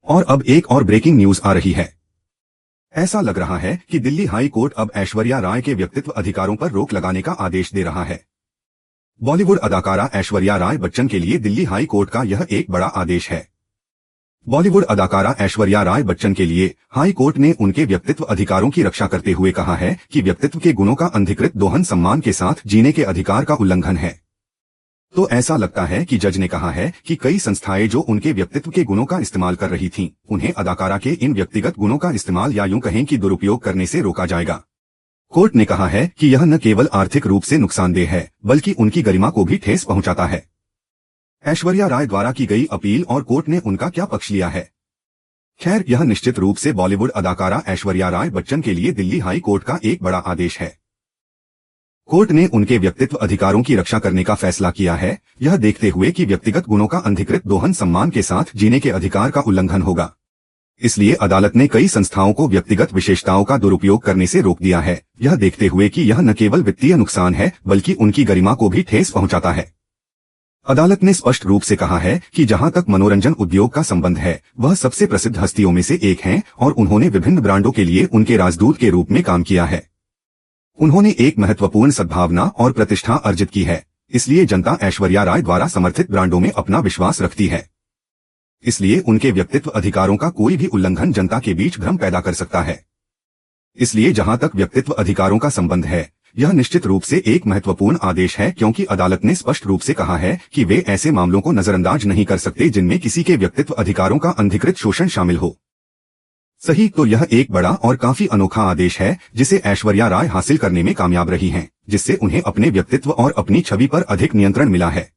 और अब एक और ब्रेकिंग न्यूज आ रही है। ऐसा लग रहा है कि दिल्ली हाई कोर्ट अब ऐश्वर्या राय के व्यक्तित्व अधिकारों पर रोक लगाने का आदेश दे रहा है। बॉलीवुड अदाकारा ऐश्वर्या राय बच्चन के लिए दिल्ली हाई कोर्ट का यह एक बड़ा आदेश है। बॉलीवुड अदाकारा ऐश्वर्या राय बच्चन के लिए हाई कोर्ट ने उनके व्यक्तित्व अधिकारों की रक्षा करते हुए कहा है कि व्यक्तित्व के गुणों का अनधिकृत दोहन सम्मान के साथ जीने के अधिकार का उल्लंघन है। तो ऐसा लगता है कि जज ने कहा है कि कई संस्थाएं जो उनके व्यक्तित्व के गुणों का इस्तेमाल कर रही थीं, उन्हें अदाकारा के इन व्यक्तिगत गुणों का इस्तेमाल या यूं कहें कि दुरुपयोग करने से रोका जाएगा। कोर्ट ने कहा है कि यह न केवल आर्थिक रूप से नुकसानदेह है, बल्कि उनकी गरिमा को भी ठेस पहुंचाता है। ऐश्वर्या राय द्वारा की गई अपील और कोर्ट ने उनका क्या पक्ष लिया है? खैर, यह निश्चित रूप से बॉलीवुड अदाकारा ऐश्वर्या राय बच्चन के लिए दिल्ली हाई कोर्ट का एक बड़ा आदेश है। कोर्ट ने उनके व्यक्तित्व अधिकारों की रक्षा करने का फैसला किया है, यह देखते हुए कि व्यक्तिगत गुणों का अनधिकृत दोहन सम्मान के साथ जीने के अधिकार का उल्लंघन होगा। इसलिए अदालत ने कई संस्थाओं को व्यक्तिगत विशेषताओं का दुरुपयोग करने से रोक दिया है, यह देखते हुए कि यह न केवल वित्तीय नुकसान है बल्कि उनकी गरिमा को भी ठेस पहुंचाता है। अदालत ने स्पष्ट रूप से कहा है कि जहां तक मनोरंजन उद्योग का संबंध है, वह सबसे प्रसिद्ध हस्तियों में से एक हैं और उन्होंने विभिन्न ब्रांडों के लिए उनके राजदूत के रूप में काम किया है। उन्होंने एक महत्वपूर्ण सद्भावना और प्रतिष्ठा अर्जित की है, इसलिए जनता ऐश्वर्या राय द्वारा समर्थित ब्रांडों में अपना विश्वास रखती है। इसलिए उनके व्यक्तित्व अधिकारों का कोई भी उल्लंघन जनता के बीच भ्रम पैदा कर सकता है। इसलिए जहां तक व्यक्तित्व अधिकारों का संबंध है, यह निश्चित रूप से एक महत्वपूर्ण आदेश है, क्योंकि अदालत ने स्पष्ट रूप से कहा है कि वे ऐसे मामलों को नजरअंदाज नहीं कर सकते जिनमें किसी के व्यक्तित्व अधिकारों का अनधिकृत शोषण शामिल हो। सही, तो यह एक बड़ा और काफी अनोखा आदेश है जिसे ऐश्वर्या राय हासिल करने में कामयाब रही हैं, जिससे उन्हें अपने व्यक्तित्व और अपनी छवि पर अधिक नियंत्रण मिला है।